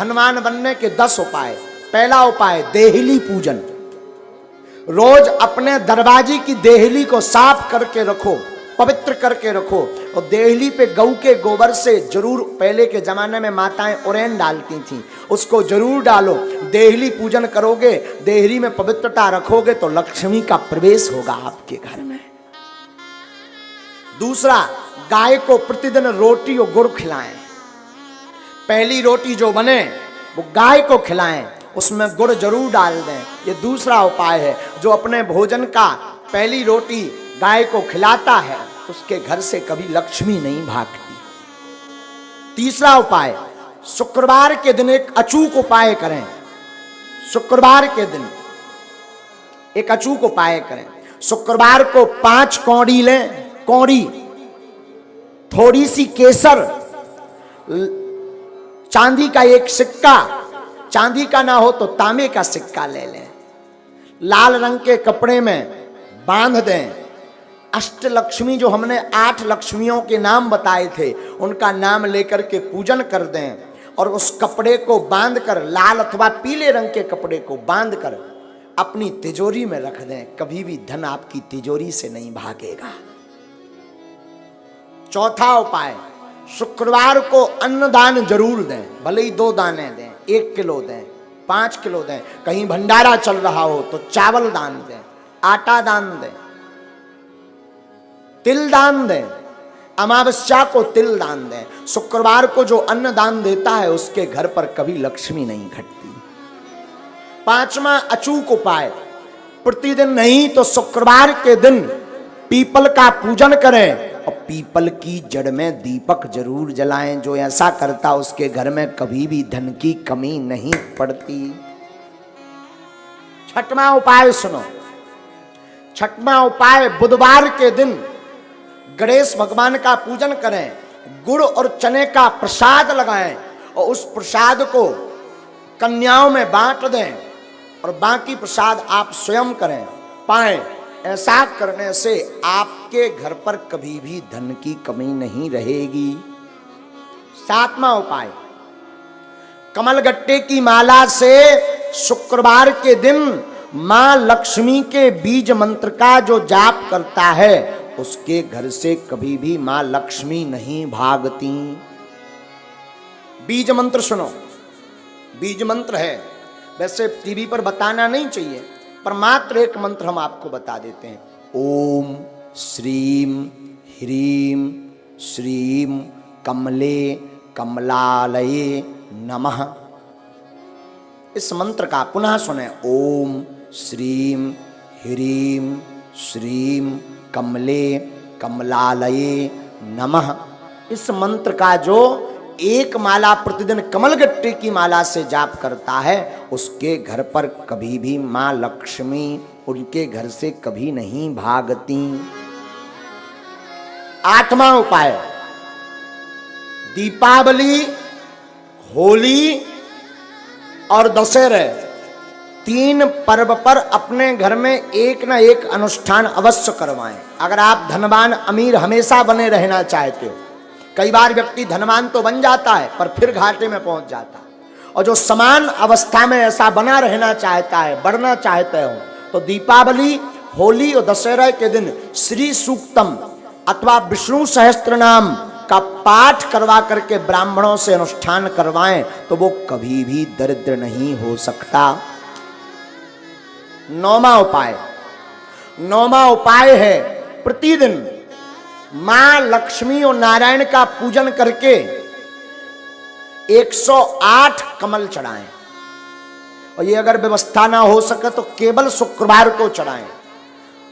धनवान बनने के 10 उपाय। पहला उपाय देहली पूजन। रोज अपने दरवाजे की देहली को साफ करके रखो, पवित्र करके रखो। और देहली पे गऊ के गोबर से जरूर, पहले के जमाने में माताएं उरेन डालती थीं, उसको जरूर डालो। देहली पूजन करोगे, देहली में पवित्रता रखोगे तो लक्ष्मी का प्रवेश होगा आपके घर में। दूसरा, गाय को प्रतिदिन रोटी और गुड़ खिलाएं। पहली रोटी जो बने वो गाय को खिलाएं, उसमें गुड़ जरूर डाल दें। ये दूसरा उपाय है। जो अपने भोजन का पहली रोटी गाय को खिलाता है उसके घर से कभी लक्ष्मी नहीं भागती। तीसरा उपाय, शुक्रवार के दिन एक अचूक उपाय करें। शुक्रवार के दिन एक अचूक उपाय करें। शुक्रवार को 5 कौड़ी लें, कौड़ी, थोड़ी सी केसर, चांदी का एक सिक्का, चांदी का ना हो तो तांबे का सिक्का ले लें, लाल रंग के कपड़े में बांध दें। अष्टलक्ष्मी, जो हमने 8 लक्ष्मियों के नाम बताए थे, उनका नाम लेकर के पूजन कर दें और उस कपड़े को बांधकर, लाल अथवा पीले रंग के कपड़े को बांधकर अपनी तिजोरी में रख दें। कभी भी धन आपकी तिजोरी से नहीं भागेगा। चौथा उपाय, शुक्रवार को अन्नदान जरूर दें। भले ही 2 दाने दें, 1 किलो दें, 5 किलो दें। कहीं भंडारा चल रहा हो तो चावल दान दें, आटा दान दें, तिल दान दें। अमावस्या को तिल दान दें। शुक्रवार को जो अन्न दान देता है उसके घर पर कभी लक्ष्मी नहीं घटती। 5वां अचूक उपाय, प्रतिदिन नहीं तो शुक्रवार के दिन पीपल का पूजन करें और पीपल की जड़ में दीपक जरूर जलाएं। जो ऐसा करता उसके घर में कभी भी धन की कमी नहीं पड़ती। 6वां उपाय सुनो। 6वां उपाय, बुधवार के दिन गणेश भगवान का पूजन करें, गुड़ और चने का प्रसाद लगाएं और उस प्रसाद को कन्याओं में बांट दें और बाकी प्रसाद आप स्वयं करें पाएं। ऐसा करने से आपके घर पर कभी भी धन की कमी नहीं रहेगी। 7वां उपाय, कमलगट्टे की माला से शुक्रवार के दिन मां लक्ष्मी के बीज मंत्र का जो जाप करता है उसके घर से कभी भी मां लक्ष्मी नहीं भागती। बीज मंत्र सुनो। बीज मंत्र है, वैसे टीवी पर बताना नहीं चाहिए, पर मात्र एक मंत्र हम आपको बता देते हैं। ओम श्रीम ह्रीम श्रीम कमले कमलालये नमः। इस मंत्र का पुनः सुने। ओम श्रीम ह्रीम श्रीम कमले कमलालये नमः। इस मंत्र का जो एक माला प्रतिदिन कमलगट्टे की माला से जाप करता है उसके घर पर कभी भी मां लक्ष्मी उनके घर से कभी नहीं भागती। 8वां उपाय, दीपावली, होली और दशहरे 3 पर्व पर अपने घर में एक ना एक अनुष्ठान अवश्य करवाएं। अगर आप धनवान अमीर हमेशा बने रहना चाहते हो, कई बार व्यक्ति धनवान तो बन जाता है पर फिर घाटे में पहुंच जाता है, और जो समान अवस्था में ऐसा बना रहना चाहता है, बढ़ना चाहते हो, तो दीपावली, होली और दशहरा के दिन श्री सूक्तम अथवा विष्णु सहस्त्र नाम का पाठ करवा करके ब्राह्मणों से अनुष्ठान करवाएं तो वो कभी भी दरिद्र नहीं हो सकता। 9वां उपाय, 9वां उपाय है प्रतिदिन मां लक्ष्मी और नारायण का पूजन करके 108 कमल चढ़ाएं। और ये अगर व्यवस्था ना हो सके तो केवल शुक्रवार को चढ़ाएं,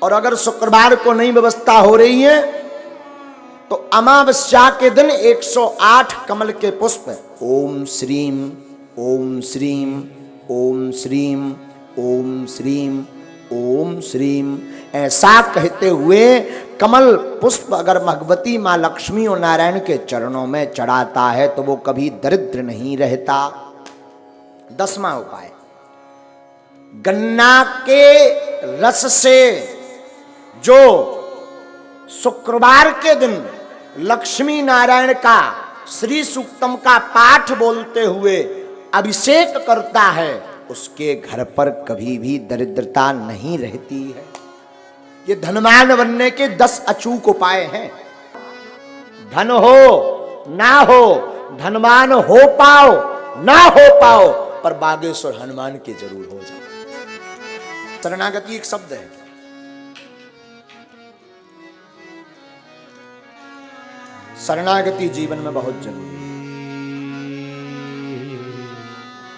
और अगर शुक्रवार को नहीं व्यवस्था हो रही है तो अमावस्या के दिन 108 कमल के पुष्प ओम श्रीम ओम श्रीम ओम श्रीम ओम श्रीम ओम श्रीम ऐसा कहते हुए कमल पुष्प अगर भगवती मां लक्ष्मी और नारायण के चरणों में चढ़ाता है तो वो कभी दरिद्र नहीं रहता। 10वां उपाय, गन्ना के रस से जो शुक्रवार के दिन लक्ष्मी नारायण का श्री सूक्तम का पाठ बोलते हुए अभिषेक करता है उसके घर पर कभी भी दरिद्रता नहीं रहती है। ये धनवान बनने के 10 अचूक उपाय हैं। धन हो ना हो, धनवान हो पाओ ना हो पाओ, पर बागेश्वर हनुमान के जरूर हो जाए। शरणागति एक शब्द है। शरणागति जीवन में बहुत जरूरी है।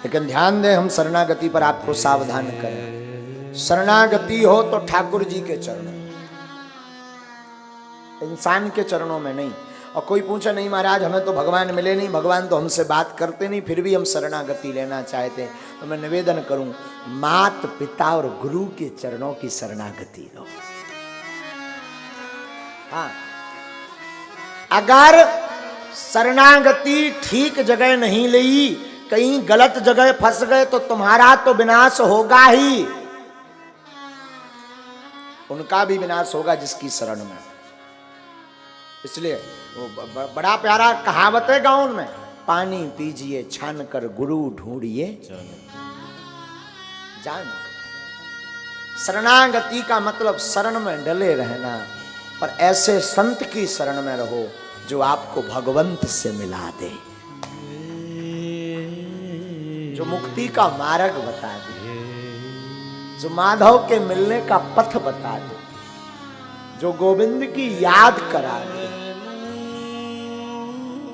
लेकिन ध्यान दें, हम शरणागति पर आपको सावधान करें। शरणागति हो तो ठाकुर जी के चरणों, इंसान के चरणों में नहीं। और कोई पूछे नहीं महाराज हमें तो भगवान मिले नहीं, भगवान तो हमसे बात करते नहीं, फिर भी हम शरणागति लेना चाहते हैं, तो मैं निवेदन करूं मात पिता और गुरु के चरणों की शरणागति लो। हाँ, अगर शरणागति ठीक जगह नहीं ली, कहीं गलत जगह फंस गए तो तुम्हारा तो विनाश होगा ही, उनका भी विनाश होगा जिसकी शरण में। इसलिए वो बड़ा प्यारा कहावत है गाँव में, पानी पीजिए छान कर गुरु ढूंढिए जान। शरणागति का मतलब शरण में डले रहना, पर ऐसे संत की शरण में रहो जो आपको भगवंत से मिला दे, जो मुक्ति का मार्ग बता दे, जो माधव के मिलने का पथ बता दे, जो गोविंद की याद करा दे।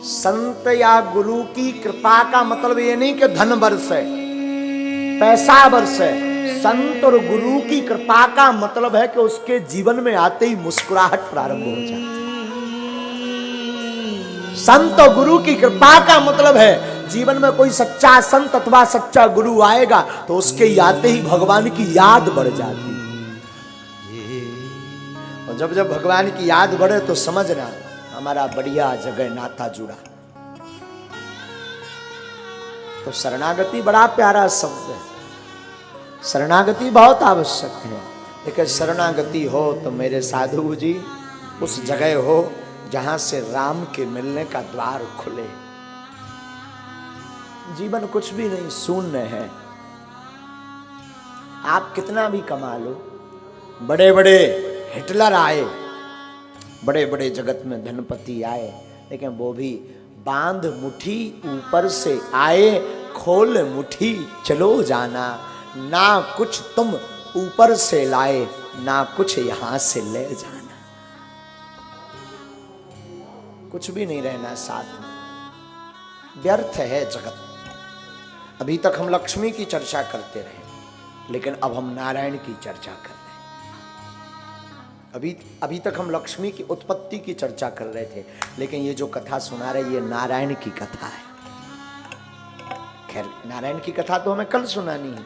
संत या गुरु की कृपा का मतलब ये नहीं कि धन बरसे, पैसा बरसे। संत और गुरु की कृपा का मतलब है कि उसके जीवन में आते ही मुस्कुराहट प्रारंभ हो जाए। संत और गुरु की कृपा का मतलब है जीवन में कोई सच्चा संत अथवा सच्चा गुरु आएगा तो उसके आते ही भगवान की याद बढ़ जाती। और जब जब भगवान की याद बढ़े तो समझना हमारा बढ़िया जगह नाता जुड़ा। तो शरणागति बड़ा प्यारा शब्द है, शरणागति बहुत आवश्यक है। लेकिन शरणागति हो तो मेरे साधु जी उस जगह हो जहां से राम के मिलने का द्वार खुले। जीवन कुछ भी नहीं, शून्य है। आप कितना भी कमा लो, बड़े बड़े हिटलर आए, बड़े बड़े जगत में धनपति आए, लेकिन वो भी बांध मुट्ठी ऊपर से आए, खोल मुट्ठी चलो जाना, ना कुछ तुम ऊपर से लाए, ना कुछ यहां से ले जाना। कुछ भी नहीं रहना साथ में, व्यर्थ है जगत। अभी तक हम लक्ष्मी की चर्चा करते रहे, लेकिन अब हम नारायण की चर्चा कर रहे हैं। अभी तक हम लक्ष्मी की उत्पत्ति की चर्चा कर रहे थे, लेकिन ये जो कथा सुना रहे ये नारायण की कथा है। खैर नारायण की कथा तो हमें कल सुनानी है,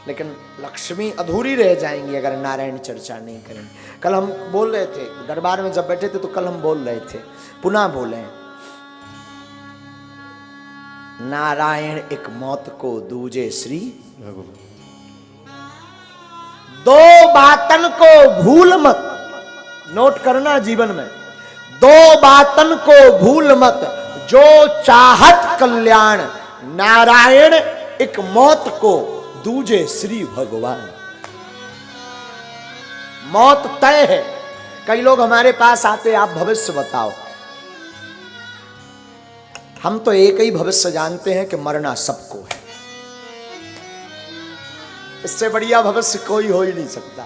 लेकिन लक्ष्मी अधूरी रह जाएंगी अगर नारायण चर्चा नहीं करेंगे। कल हम बोल रहे थे दरबार में जब बैठे थे, तो कल हम बोल रहे थे, पुनः बोले, नारायण एक मौत को दूजे श्री भगवान। दो बातन को भूल मत, नोट करना जीवन में, दो बातन को भूल मत, जो चाहत कल्याण, नारायण एक मौत को दूजे श्री भगवान। मौत तय है। कई लोग हमारे पास आते, आप भविष्य बताओ। हम तो एक ही भविष्य जानते हैं कि मरना सबको है, इससे बढ़िया भविष्य कोई हो ही नहीं सकता।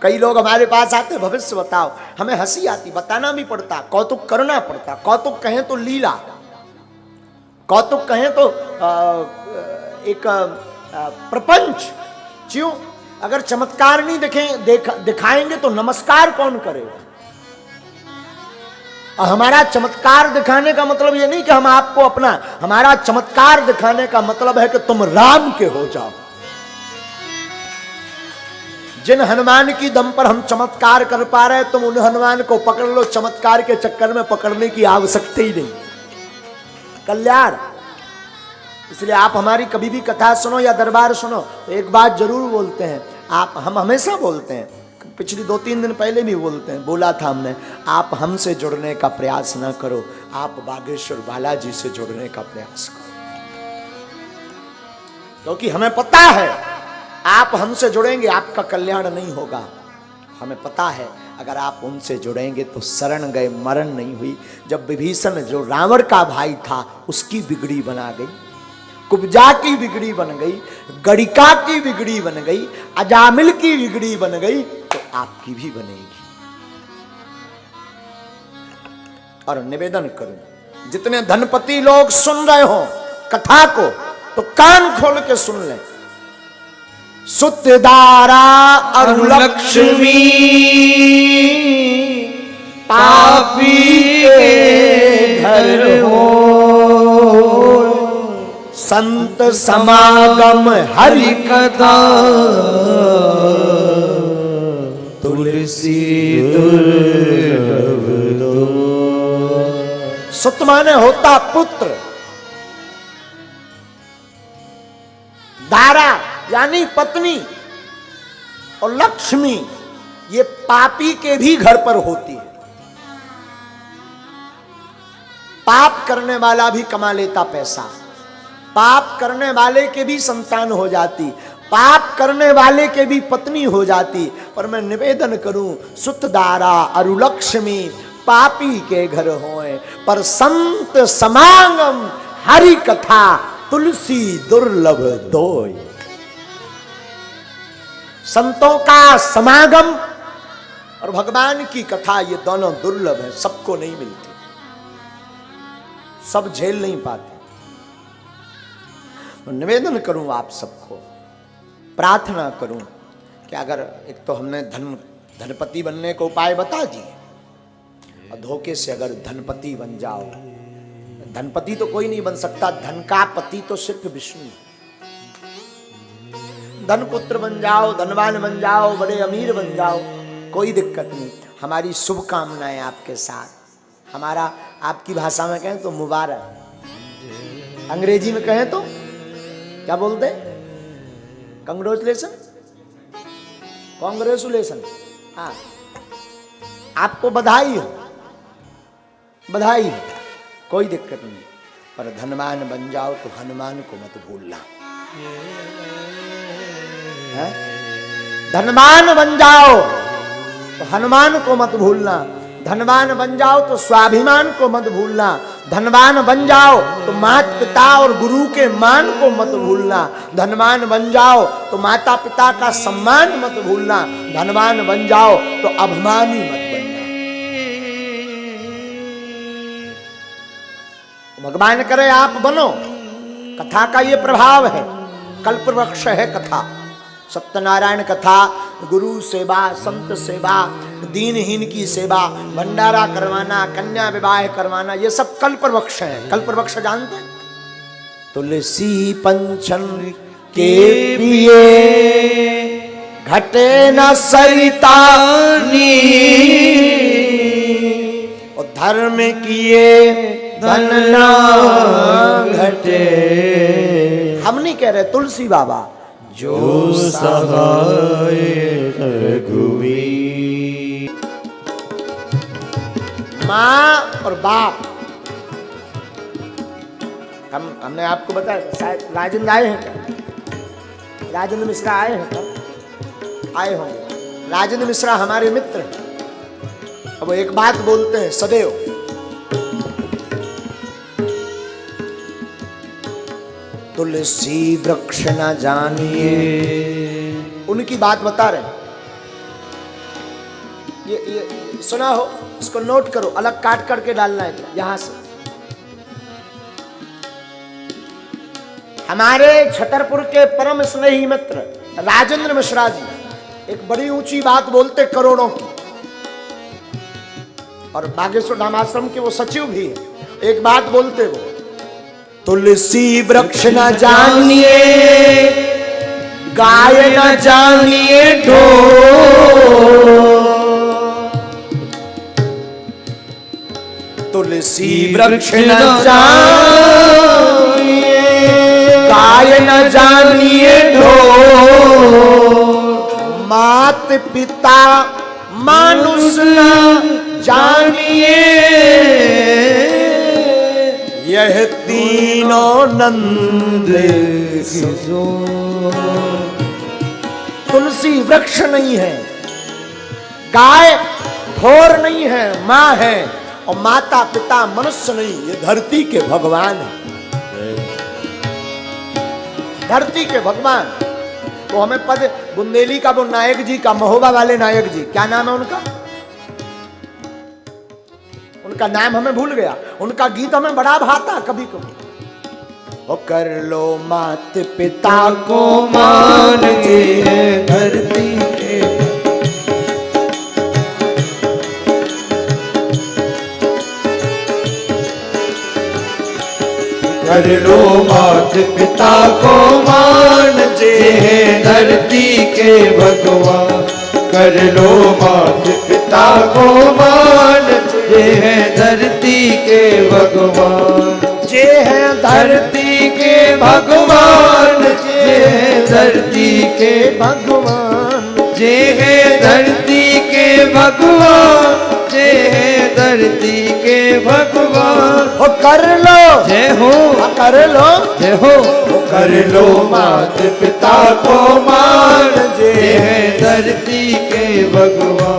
कई लोग हमारे पास आते, भविष्य बताओ, हमें हंसी आती, बताना भी पड़ता, कौतुक करना पड़ता। कौतुक कहें तो लीला, कौतुक कहें तो एक प्रपंच। क्यों? अगर चमत्कार नहीं दिखाएंगे तो नमस्कार कौन करेगा? और हमारा चमत्कार दिखाने का मतलब ये नहीं कि हम आपको अपना, हमारा चमत्कार दिखाने का मतलब है कि तुम राम के हो जाओ। जिन हनुमान की दम पर हम चमत्कार कर पा रहे हैं, तुम उन हनुमान को पकड़ लो, चमत्कार के चक्कर में पकड़ने की आवश्यकता ही नहीं। कल्याण। इसलिए आप हमारी कभी भी कथा सुनो या दरबार सुनो तो एक बात जरूर बोलते हैं, हम हमेशा बोलते हैं, पिछली 2-3 दिन पहले भी बोलते हैं, बोला था हमने, आप हमसे जुड़ने का प्रयास ना करो, आप बागेश्वर बालाजी से जुड़ने का प्रयास करो। क्योंकि हमें पता है आप हमसे जुड़ेंगे आपका कल्याण नहीं होगा। हमें पता है अगर आप उनसे जुड़ेंगे तो शरण गए मरण नहीं हुई। जब विभीषण जो रावण का भाई था उसकी बिगड़ी बना गई, कुब्जा की बिगड़ी बन गई, गणिका की बिगड़ी बन गई, अजामिल की बिगड़ी बन गई, तो आपकी भी बनेगी। और निवेदन करूं जितने धनपति लोग सुन रहे हो कथा को तो कान खोल के सुन लें। सुतदारा और लक्ष्मी पापी के घर हो, संत समागम हरि कथा तुलसी दुर्लभ दो। सुत माने होता पुत्र, दारा यानी पत्नी, और लक्ष्मी ये पापी के भी घर पर होती है। पाप करने वाला भी कमा लेता पैसा, पाप करने वाले के भी संतान हो जाती, पाप करने वाले के भी पत्नी हो जाती। पर मैं निवेदन करूं सुतदारा अरुलक्ष्मी पापी के घर होए, पर संत समागम हरि कथा तुलसी दुर्लभ दोय। संतों का समागम और भगवान की कथा ये दोनों दुर्लभ है, सबको नहीं मिलती, सब झेल नहीं पाते। तो निवेदन करूं आप सबको, प्रार्थना करूं कि अगर एक तो हमने धनपति बनने को उपाय बता दिए, और धोखे से अगर धनपति बन जाओ, धनपति तो कोई नहीं बन सकता, धन का पति तो सिर्फ विष्णु है। धन पुत्र बन जाओ, धनवान बन जाओ, बड़े अमीर बन जाओ, कोई दिक्कत नहीं। हमारी शुभकामनाएं आपके साथ। हमारा आपकी भाषा में कहें तो मुबारक, अंग्रेजी में कहें तो क्या बोलते? Congratulation, congratulation. हाँ, आपको बधाई हो, बधाई हो, कोई दिक्कत नहीं। पर धनवान बन जाओ तो हनुमान को मत भूलना। धनवान बन जाओ तो हनुमान को मत भूलना, धनवान बन जाओ तो स्वाभिमान को मत भूलना, धनवान बन जाओ तो माता पिता और गुरु के मान को मत भूलना, धनवान बन जाओ तो माता पिता का सम्मान मत भूलना, धनवान बन जाओ तो अभिमानी मत बनना। भगवान करे आप बनो। कथा का ये प्रभाव है, कल्पवृक्ष है कथा। सत्यनारायण कथा, गुरु सेवा, संत सेवा, दीनहीन की सेवा, भंडारा करवाना, कन्या विवाह करवाना, ये सब कल्पवृक्ष है। कल्पवृक्ष जानते हैं? तुलसी पंचन के पिए घटे न सरिता और धर्म किए धन ना घटे। हम नहीं कह रहे, तुलसी बाबा जो सहाय रघुवीर। माँ और बाप, हमने आपको बताया, शायद राजेंद्र आए हैं क्या? राजेंद्र मिश्रा आए हैं क्या? आए होंगे। राजेंद्र मिश्रा हमारे मित्र हैं। अब एक बात बोलते हैं सदैव, तुलसी वृक्ष न जानिए। उनकी बात बता रहे हैं। ये सुना हो, इसको नोट करो, अलग काट करके डालना है यहां से। हमारे छतरपुर के परम स्नेही मित्र राजेंद्र मिश्रा जी एक बड़ी ऊंची बात बोलते, करोड़ों की, और बागेश्वर धाम आश्रम के वो सचिव भी है। एक बात बोलते वो, तुलसी वृक्ष न जानिए गाय न जानिए ढोल, तुलसी वृक्ष न जानिए गाय न जानिए ढोल, मात पिता मानुष न जानिए यह तीनों नंद जो तुलसी वृक्ष नहीं है, गाय ठोर नहीं है, माँ है, और माता पिता मनुष्य नहीं, ये धरती के भगवान है। धरती के भगवान। तो हमें पद बुंदेली का वो नायक जी का, महोबा वाले नायक जी, क्या नाम है उनका? उनका नाम हमें भूल गया। उनका गीत हमें बड़ा भाता कभी कभी। वो कर लो मात पिता को मान के धरती के, कर लो मात पिता को मान जे हैं धरती के भगवान। कर लो मात पिता को मान जे हैं धरती के भगवान। जे है धरती के भगवान जे हैं धरती के भगवान, जे हैं धरती के भगवान, जे हैं धरती के भगवान। वो कर लो, जय हो, कर लो, जय हो। कर लो मात पिता को मान जे हैं धरती के भगवान।